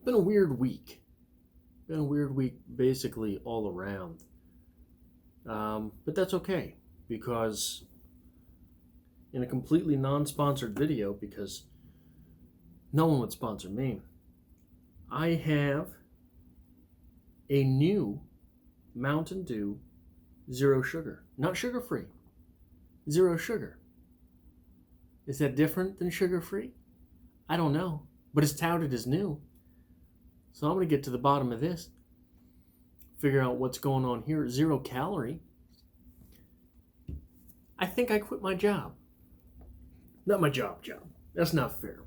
Been a weird week. Been a weird week basically all around. But that's okay because in a completely non sponsored video, because no one would sponsor me, I have a new Mountain Dew zero sugar. Not sugar free, zero sugar. Is that different than sugar free? I don't know, but it's touted as new. So I'm going to get to the bottom of this, figure out what's going on here. 0 calorie. I think I quit my job. Not my job. That's not fair.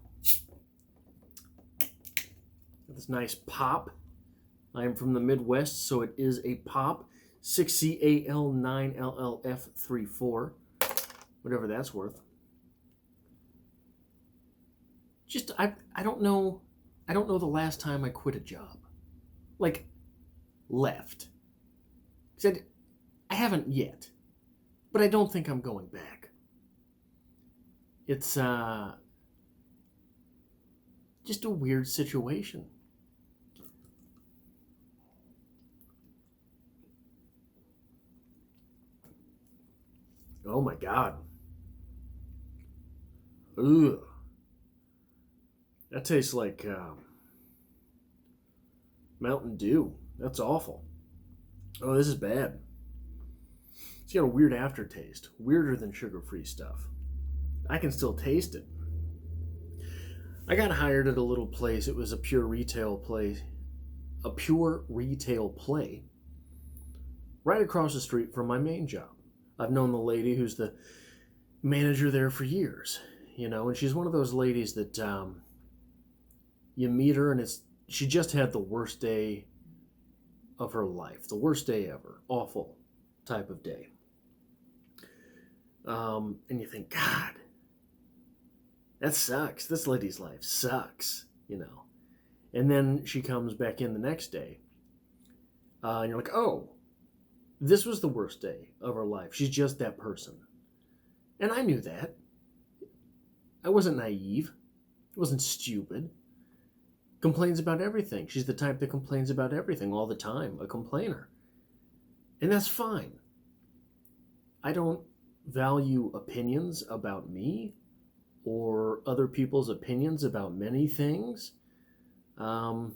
This nice pop. I am from the Midwest, so it is a pop. 6CAL9LLF34. Whatever that's worth. I don't know. I don't know the last time I quit a job. Like, left. Said, I haven't yet. But I don't think I'm going back. It's just a weird situation. Oh my God. Ugh. That tastes like Mountain Dew. That's awful. Oh, this is bad. It's got a weird aftertaste. Weirder than sugar-free stuff. I can still taste it. I got hired at a little place. It was a pure retail place. A pure retail play. Right across the street from my main job. I've known the lady who's the manager there for years. You know, and she's one of those ladies that you meet her and she just had the worst day of her life. The worst day ever. Awful type of day. And you think, God, that sucks. This lady's life sucks, you know. And then she comes back in the next day. And you're like, oh, this was the worst day of her life. She's just that person. And I knew that. I wasn't naive. I wasn't stupid. Complains about everything. She's the type that complains about everything all the time. A complainer. And that's fine. I don't value opinions about me or other people's opinions about many things. You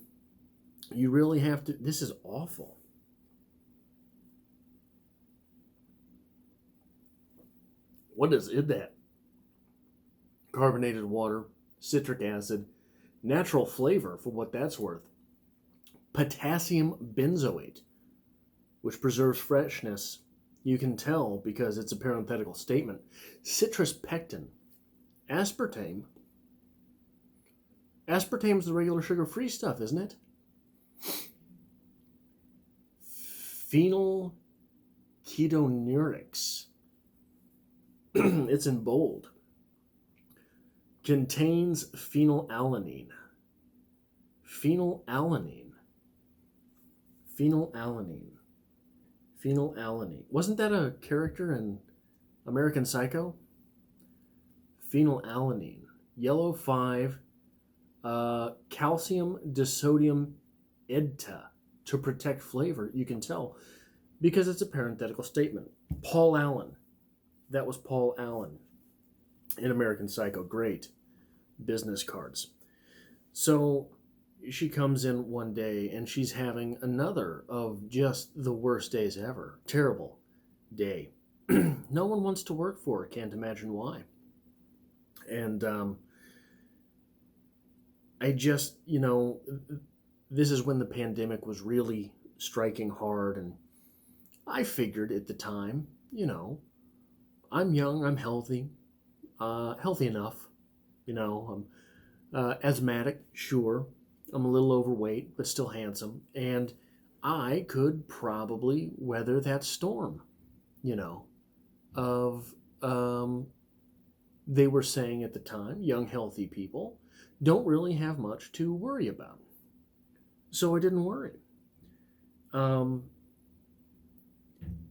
really have to... This is awful. What is in that? Carbonated water, citric acid, natural flavor for what that's worth. Potassium benzoate, which preserves freshness. You can tell because it's a parenthetical statement. Citrus pectin. Aspartame. Aspartame's the regular sugar-free stuff, isn't it? Phenylketonuria. It's in bold. Contains phenylalanine. Phenylalanine. Wasn't that a character in American Psycho? Phenylalanine. Yellow 5. Calcium disodium edta. To protect flavor, you can tell. Because it's a parenthetical statement. Paul Allen. That was Paul Allen in American Psycho. Great business cards. So she comes in one day and she's having another of just the worst days ever. Terrible day. No one wants to work for her. Can't imagine why. And I just, this is when the pandemic was really striking hard. And I figured at the time, I'm young, I'm healthy, healthy enough, I'm asthmatic, sure, I'm a little overweight, but still handsome, and I could probably weather that storm, of, they were saying at the time, young, healthy people don't really have much to worry about. So I didn't worry. And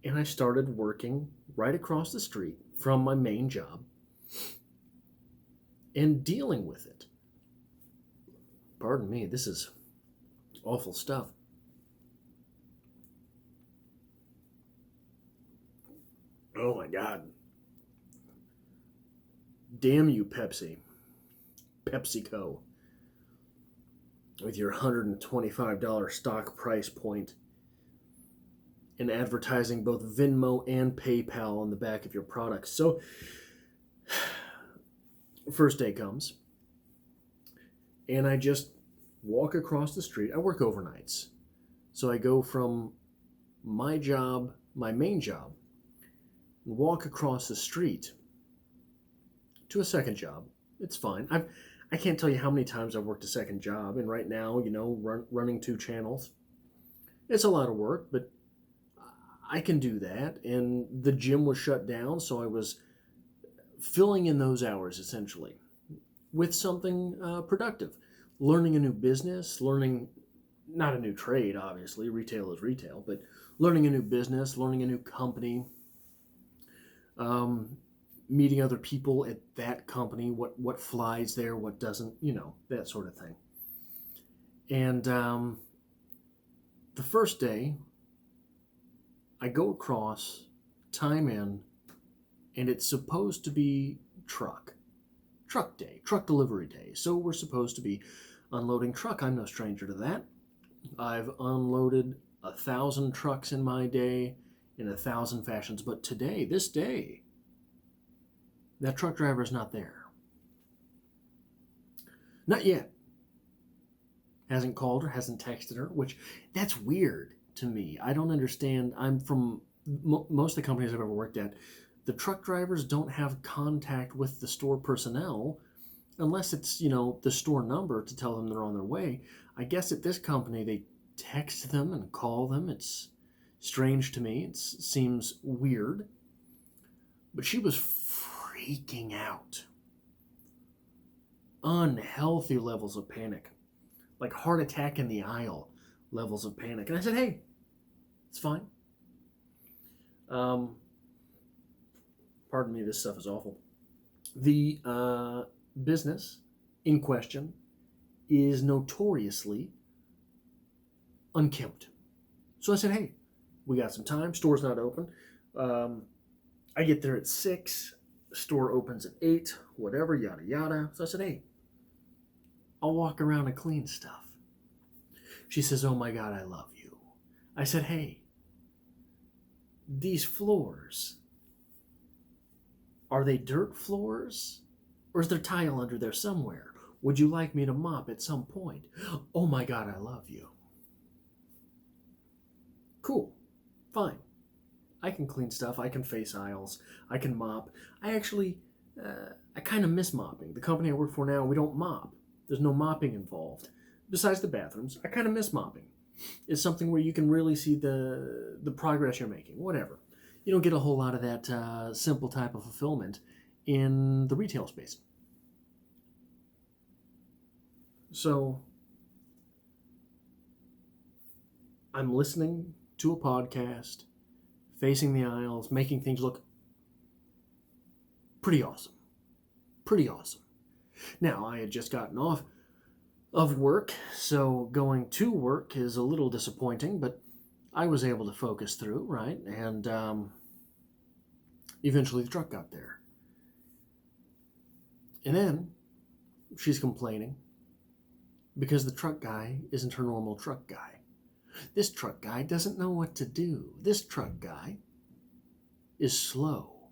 I started working right across the street from my main job and dealing with it. Pardon me, this is Awful stuff. Oh my God. Damn you, Pepsi. PepsiCo. With your $125 stock price point and advertising both Venmo and PayPal on the back of your products. So, first day comes, and I just walk across the street. I work overnights. So I go from my job, my main job, and walk across the street to a second job. It's fine. I can't tell you how many times I've worked a second job, and right now, running 2 channels, it's a lot of work, but I can do that. And the gym was shut down, so I was filling in those hours essentially with something productive, learning a new business, learning not a new trade, obviously, retail is retail, but learning a new business, learning a new company, meeting other people at that company, what flies there, what doesn't, that sort of thing. And the first day, I go across, time in, and it's supposed to be truck day, truck delivery day. So we're supposed to be unloading truck. I'm no stranger to that. I've unloaded 1,000 trucks in my day in 1,000 fashions. But today, this day, that truck driver is not there. Not yet. Hasn't called her, hasn't texted her, which that's weird to me. I don't understand. I'm from most of the companies I've ever worked at. The truck drivers don't have contact with the store personnel unless it's, the store number to tell them they're on their way. I guess at this company, they text them and call them. It's strange to me. It seems weird. But she was freaking out. Unhealthy levels of panic. Like heart attack in the aisle levels of panic. And I said, hey, it's fine. Pardon me, this stuff is awful. The business in question is notoriously unkempt. So I said, hey, we got some time. Store's not open. I get there at 6. Store opens at 8. Whatever, yada, yada. So I said, hey, I'll walk around and clean stuff. She says, oh my God, I love you. I said, hey, these floors, are they dirt floors? Or is there tile under there somewhere? Would you like me to mop at some point? Oh my God, I love you. Cool. Fine. I can clean stuff. I can face aisles. I can mop. I kind of miss mopping. The company I work for now, we don't mop. There's no mopping involved. Besides the bathrooms, I kind of miss mopping. It's something where you can really see the progress you're making. Whatever. You don't get a whole lot of that simple type of fulfillment in the retail space. So I'm listening to a podcast, facing the aisles, making things look pretty awesome. Pretty awesome. Now, I had just gotten off of work, so going to work is a little disappointing, but I was able to focus through, right? And eventually the truck got there. And then she's complaining because the truck guy isn't her normal truck guy. This truck guy doesn't know what to do. This truck guy is slow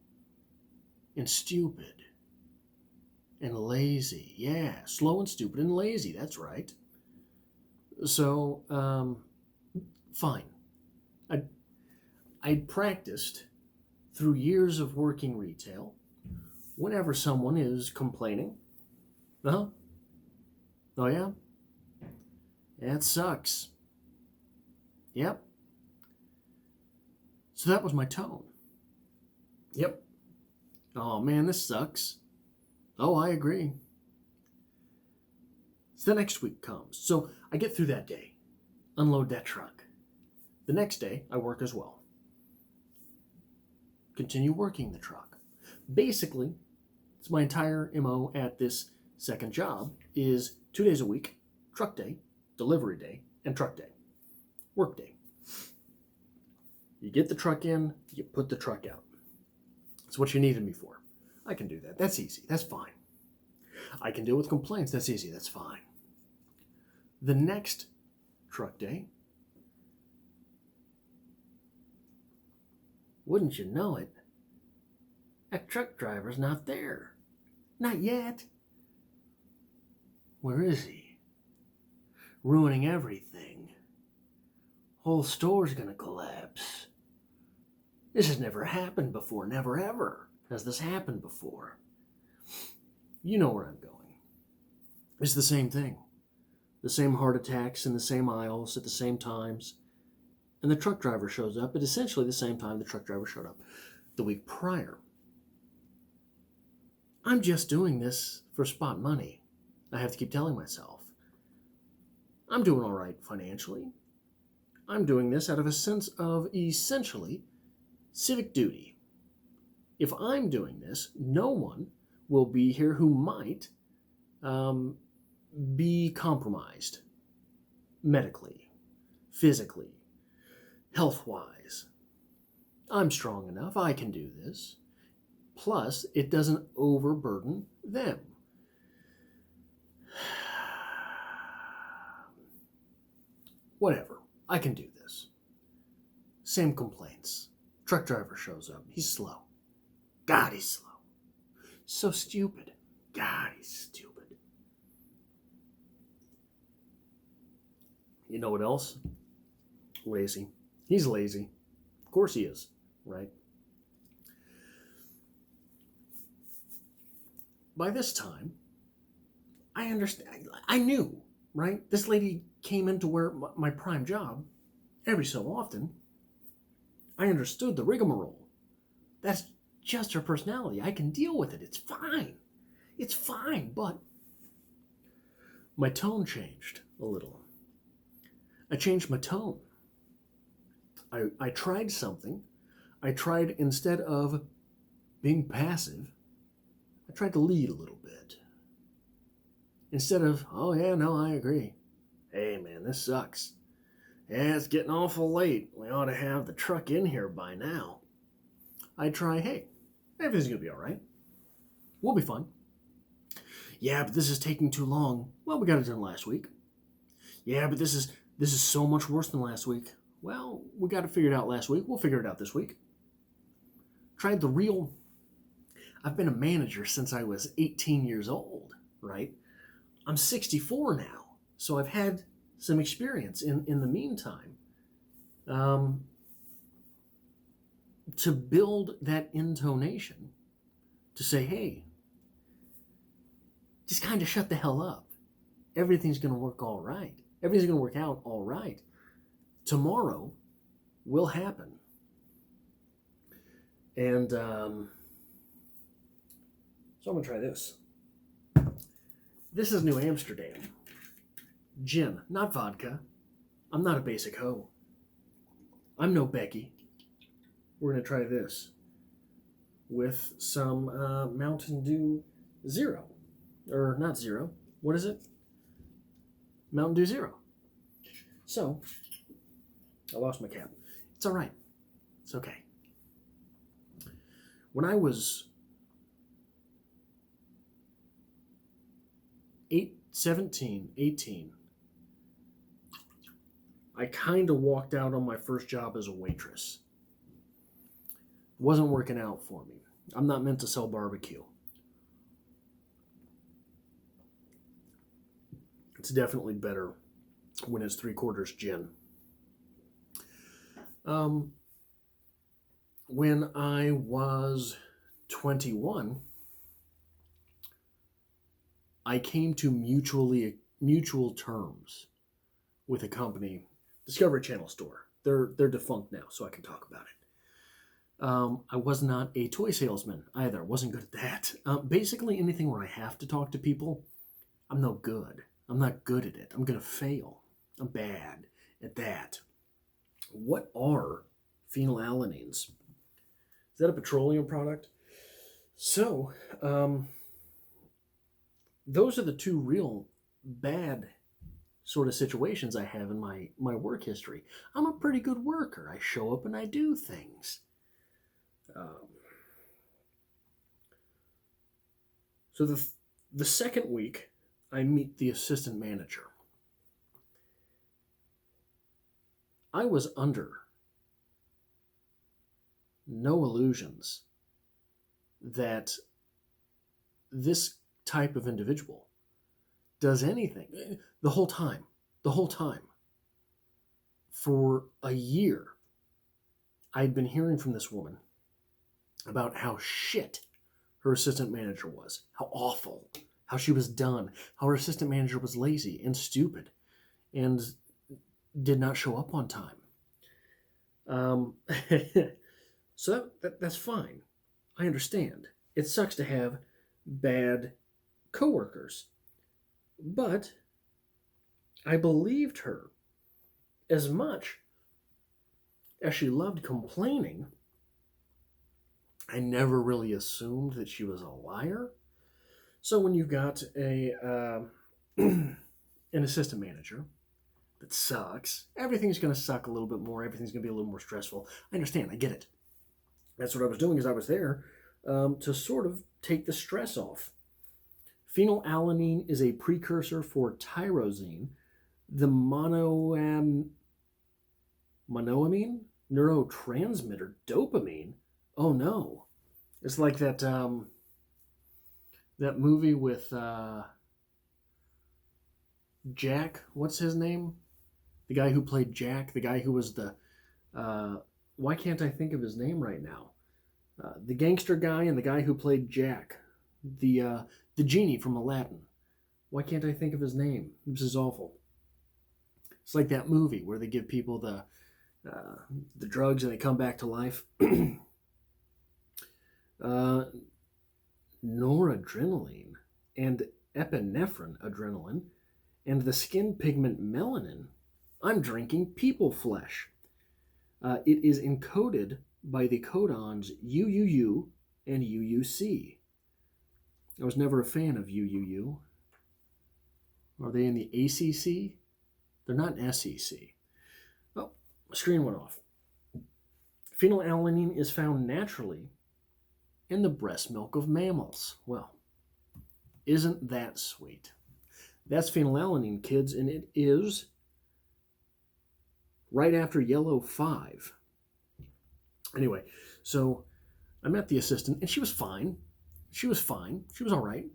and stupid and lazy. Yeah, slow and stupid and lazy. That's right. So, fine. I'd practiced through years of working retail. Whenever someone is complaining, oh yeah, that sucks. Yep. So that was my tone. Yep. Oh man, this sucks. Oh, I agree. So the next week comes. So I get through that day, unload that truck. The next day, I work as well. Continue working the truck. Basically, it's my entire MO at this second job is 2 days a week, truck day, delivery day, and truck day, work day. You get the truck in, you put the truck out. That's what you needed me for. I can do that. That's easy. That's fine. I can deal with complaints. That's easy. That's fine. The next truck day, wouldn't you know it, that truck driver's not there. Not yet. Where is he? Ruining everything. Whole store's gonna collapse. This has never happened before. Never ever has this happened before. You know where I'm going. It's the same thing. The same heart attacks in the same aisles at the same times. And the truck driver shows up at essentially the same time the truck driver showed up the week prior. I'm just doing this for spot money. I have to keep telling myself. I'm doing all right financially. I'm doing this out of a sense of essentially civic duty. If I'm doing this, no one will be here who might be compromised medically, physically, health-wise. I'm strong enough. I can do this. Plus, it doesn't overburden them. Whatever. I can do this. Same complaints. Truck driver shows up. He's slow. God, he's slow. So stupid. God, he's stupid. You know what else? Lazy. He's lazy. Of course he is, right? By this time, I understand. I knew, right? This lady came into where my prime job every so often. I understood the rigmarole. That's just her personality. I can deal with it. It's fine. It's fine, but my tone changed a little. I changed my tone. I tried something. I tried, instead of being passive, I tried to lead a little bit. Instead of, oh yeah, no, I agree. Hey man, this sucks. Yeah, it's getting awful late. We ought to have the truck in here by now. I try, hey, everything's going to be all right. We'll be fine. Yeah, but this is taking too long. Well, we got it done last week. Yeah, but this is so much worse than last week. Well, we got it figured out last week. We'll figure it out this week. Tried the real... I've been a manager since I was 18 years old, right? I'm 64 now, so I've had some experience in the meantime to build that intonation to say, hey, just kind of shut the hell up. Everything's going to work all right. Everything's going to work out all right. Tomorrow will happen. And so I'm going to try this. This is New Amsterdam. Gin, not vodka. I'm not a basic hoe. I'm no Becky. We're going to try this with some Mountain Dew Zero. Or not Zero. What is it? Mountain Dew Zero. So, I lost my cap. It's all right. It's okay. When I was 17, 18, I kind of walked out on my first job as a waitress. It wasn't working out for me. I'm not meant to sell barbecue. It's definitely better when it's 3/4 gin. When I was 21, I came to mutual terms with a company, Discovery Channel store. They're defunct now, so I can talk about it. I was not a toy salesman either. I wasn't good at that. Basically, anything where I have to talk to people, I'm no good. I'm not good at it. I'm going to fail. I'm bad at that. What are phenylalanines? Is that a petroleum product? So, those are the two real bad sort of situations I have in my work history. I'm a pretty good worker. I show up and I do things. Um, so the second week, I meet the assistant manager. I was under no illusions that this type of individual does anything the whole time for a year. I'd been hearing from this woman about how shit her assistant manager was, how awful, how she was done, how her assistant manager was lazy and stupid and did not show up on time. Um, so that's fine. I understand. It sucks to have bad coworkers, but I believed her as much as she loved complaining. I never really assumed that she was a liar. So when you've got an assistant manager that sucks, everything's going to suck a little bit more. Everything's going to be a little more stressful. I understand. I get it. That's what I was doing. Is I was there to sort of take the stress off. Phenylalanine is a precursor for tyrosine, the monoamine neurotransmitter dopamine. Oh no, it's like that movie with Jack. What's his name? The guy who played Jack. The guy who was the. Why can't I think of his name right now? The gangster guy and the guy who played Jack. The genie from Aladdin. Why can't I think of his name? This is awful. It's like that movie where they give people the drugs and they come back to life. Noradrenaline and epinephrine adrenaline and the skin pigment melanin. I'm drinking people flesh. It is encoded by the codons UUU and UUC. I was never a fan of UUU. Are they in the ACC? They're not in SEC. Oh, my screen went off. Phenylalanine is found naturally in the breast milk of mammals. Well, isn't that sweet? That's phenylalanine, kids, and it is right after yellow 5. Anyway, so I met the assistant, and she was fine. She was fine. She was all right.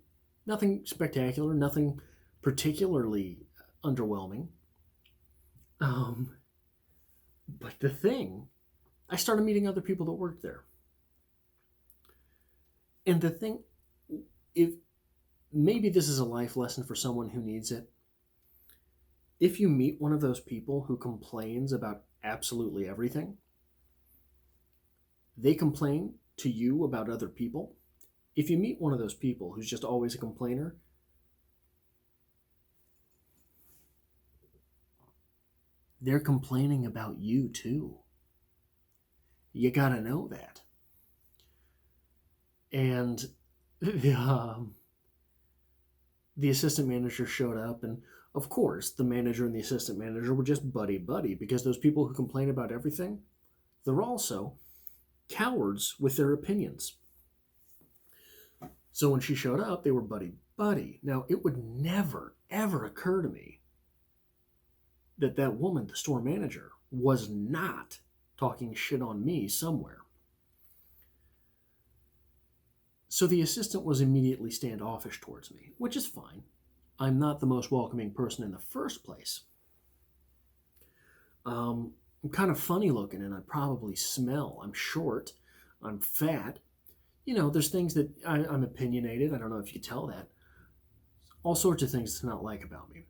Nothing spectacular, nothing particularly underwhelming. But the thing, I started meeting other people that worked there. And the thing, if maybe this is a life lesson for someone who needs it, if you meet one of those people who complains about absolutely everything, they complain to you about other people. If you meet one of those people who's just always a complainer, they're complaining about you too. You gotta know that. And the assistant manager showed up, and of course, the manager and the assistant manager were just buddy-buddy, because those people who complain about everything, they're also cowards with their opinions. So when she showed up, they were buddy-buddy. Now, it would never, ever occur to me that woman, the store manager, was not talking shit on me somewhere. So the assistant was immediately standoffish towards me, which is fine. I'm not the most welcoming person in the first place. I'm kind of funny looking, and I probably smell. I'm short. I'm fat. You know, there's things that I'm opinionated. I don't know if you can tell that. All sorts of things to not like about me.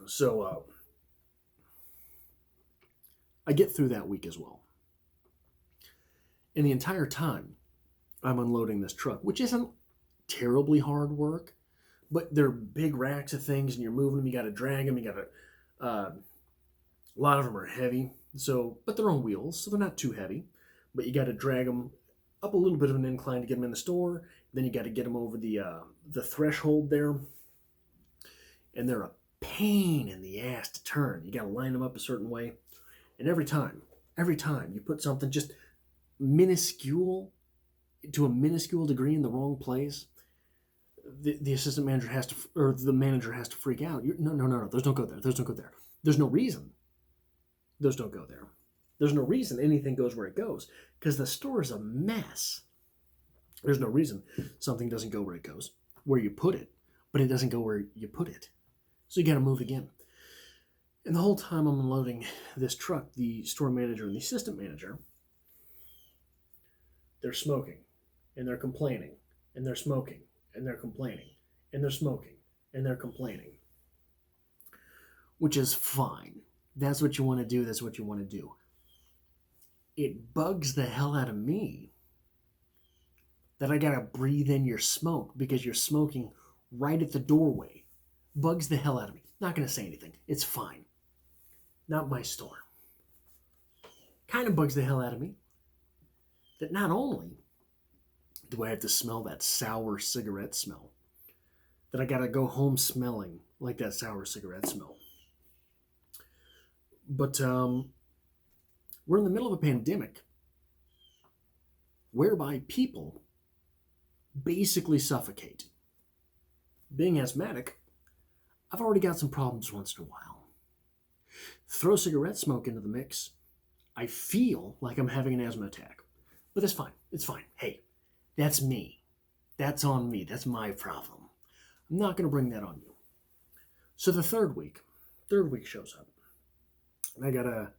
So I get through that week as well. And the entire time, I'm unloading this truck, which isn't terribly hard work, but they're big racks of things, and you're moving them. You got to drag them. You got to. A lot of them are heavy, but they're on wheels, so they're not too heavy. But you got to drag them up a little bit of an incline to get them in the store. Then you got to get them over the threshold there, and they're a pain in the ass to turn. You got to line them up a certain way, and every time you put something just minuscule to a minuscule degree in the wrong place, the assistant manager has to, or the manager has to freak out. No, those don't go there. Those don't go there. There's no reason those don't go there. There's no reason anything goes where it goes because the store is a mess. There's no reason something doesn't go where it goes, where you put it, but it doesn't go where you put it. So you got to move again. And the whole time I'm unloading this truck, the store manager and the assistant manager, they're smoking and they're complaining and they're smoking and they're complaining and they're smoking and they're complaining, which is fine. That's what you want to do. That's what you want to do. It bugs the hell out of me that I got to breathe in your smoke because you're smoking right at the doorway. Bugs the hell out of me. Not going to say anything. It's fine. Not my store. Kind of bugs the hell out of me that not only do I have to smell that sour cigarette smell, that I got to go home smelling like that sour cigarette smell. But we're in the middle of a pandemic whereby people basically suffocate. Being asthmatic, I've already got some problems once in a while. Throw cigarette smoke into the mix, I feel like I'm having an asthma attack. But that's fine. It's fine. Hey, that's me. That's on me. That's my problem. I'm not going to bring that on you. So the third week shows up. And I gotta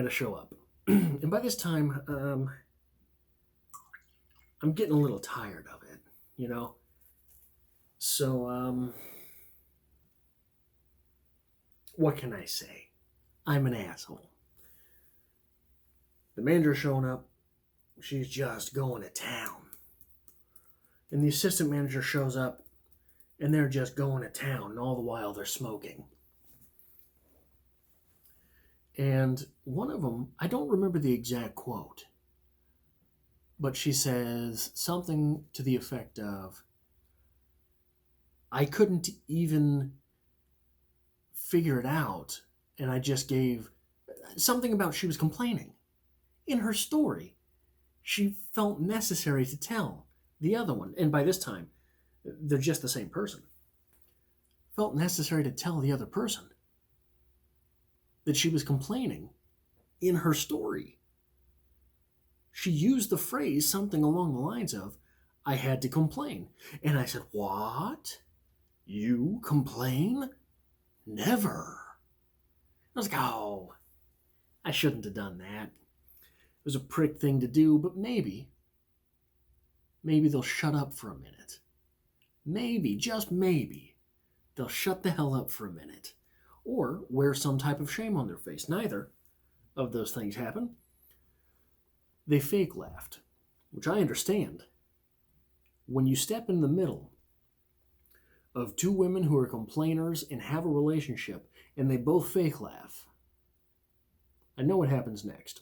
show up. And by this time, I'm getting a little tired of it, you know? So, what can I say? I'm an asshole. The manager's showing up. She's just going to town. And the assistant manager shows up, and they're just going to town, and all the while they're smoking. And one of them, I don't remember the exact quote, but she says something to the effect of, I couldn't even figure it out, and I just gave something about she was complaining. In her story, she felt necessary to tell the other one, and by this time, they're just the same person, felt necessary to tell the other person that she was complaining in her story. She used the phrase something along the lines of, I had to complain. And I said, what? You complain? Never. I was like, oh, I shouldn't have done that. It was a prick thing to do, but maybe they'll shut up for a minute. Maybe, just maybe, they'll shut the hell up for a minute. Or wear some type of shame on their face. Neither of those things happen. They fake laughed, which I understand. When you step in the middle of two women who are complainers and have a relationship, and they both fake laugh, I know what happens next.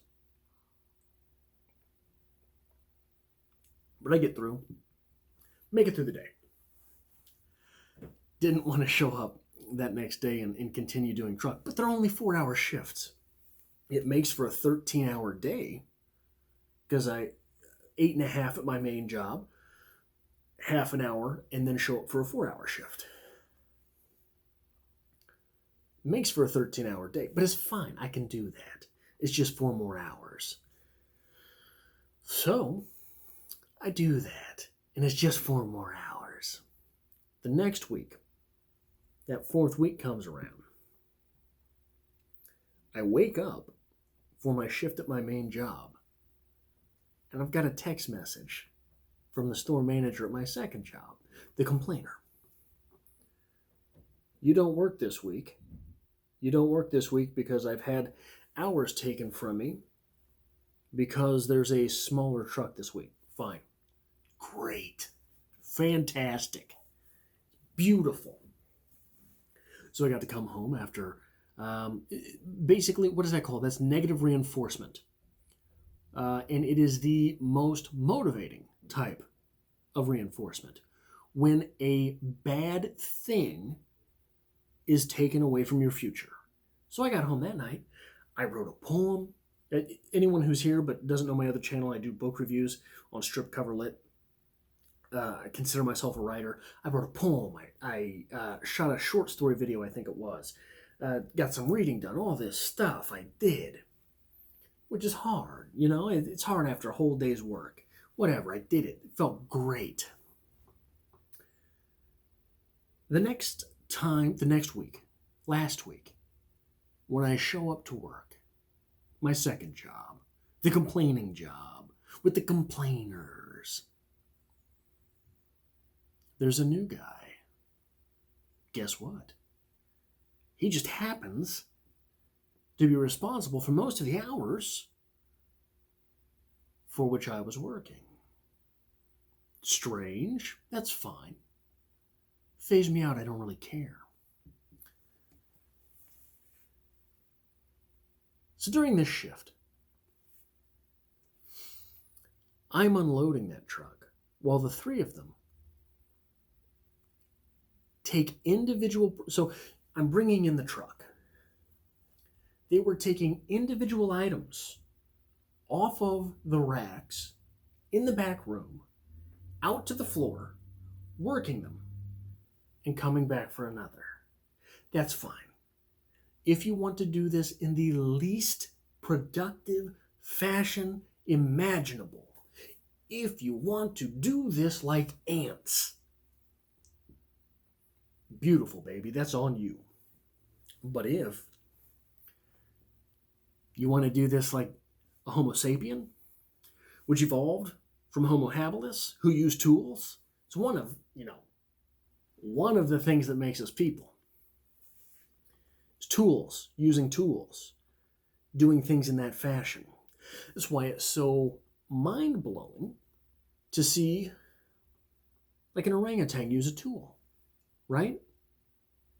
But I get through. Make it through the day. Didn't want to show up that next day and continue doing truck, but they're only 4-hour shifts. It makes for a 13-hour day because I 8.5 at my main job, half an hour, and then show up for a 4-hour shift. Makes for a 13-hour day, but it's fine. I can do that. It's just 4 more hours. So I do that, and it's just 4 more hours. The next week, that 4th week comes around. I wake up for my shift at my main job, and I've got a text message from the store manager at my second job, the complainer. You don't work this week. You don't work this week because I've had hours taken from me because there's a smaller truck this week. Fine. Great. Fantastic. Beautiful. So I got to come home after, basically, what is that called? That's negative reinforcement. And it is the most motivating type of reinforcement. When a bad thing is taken away from your future. So I got home that night. I wrote a poem. Anyone who's here but doesn't know my other channel, I do book reviews on Strip Cover Lit. I consider myself a writer. I wrote a poem. I shot a short story video, I think it was. Got some reading done. All this stuff I did, which is hard. You know, it's hard after a whole day's work. Whatever, I did it. It felt great. The next week, last week, when I show up to work, my second job, the complaining job, with the complainers, there's a new guy. Guess what? He just happens to be responsible for most of the hours for which I was working. Strange, that's fine. Phase me out, I don't really care. So during this shift, I'm unloading that truck while the three of them take individual... So I'm bringing in the truck. They were taking individual items off of the racks in the back room, out to the floor, working them, and coming back for another. That's fine. If you want to do this in the least productive fashion imaginable, if you want to do this like ants, beautiful, baby, that's on you. But if you want to do this like a Homo sapien, which evolved from Homo habilis, who used tools, it's one of the things that makes us people. It's tools, using tools, doing things in that fashion. That's why it's so mind-blowing to see like an orangutan use a tool, right?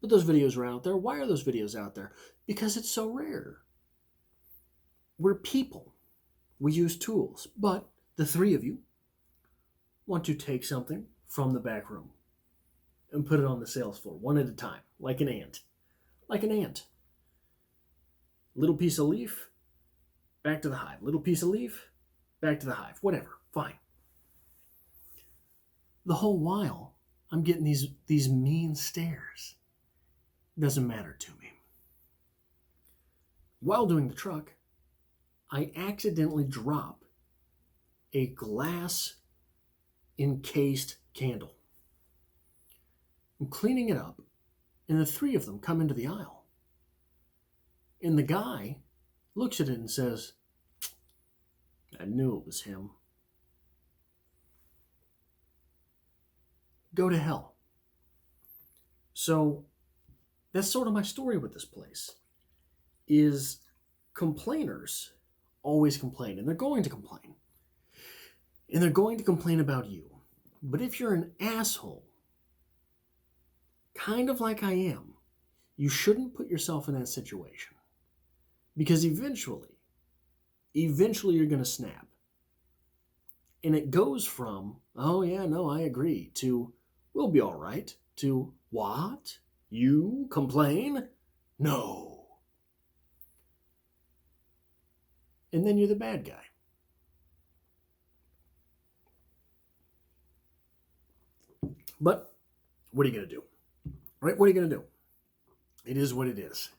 But those videos are out there. Why are those videos out there? Because it's so rare. We're people. We use tools. But the three of you want to take something from the back room and put it on the sales floor, one at a time, like an ant. Like an ant. Little piece of leaf, back to the hive. Little piece of leaf, back to the hive. Whatever, fine. The whole while, I'm getting these mean stares. Doesn't matter to me. While doing the truck, I accidentally drop a glass encased candle. I'm cleaning it up, and the three of them come into the aisle. And the guy looks at it and says, I knew it was him. Go to hell. So that's sort of my story with this place, is complainers always complain, and they're going to complain. And they're going to complain about you. But if you're an asshole, kind of like I am, you shouldn't put yourself in that situation. Because eventually you're going to snap. And it goes from, oh yeah, no, I agree, to, we'll be all right, to, what? You complain? No. And then you're the bad guy. But what are you going to do? Right? What are you going to do? It is what it is.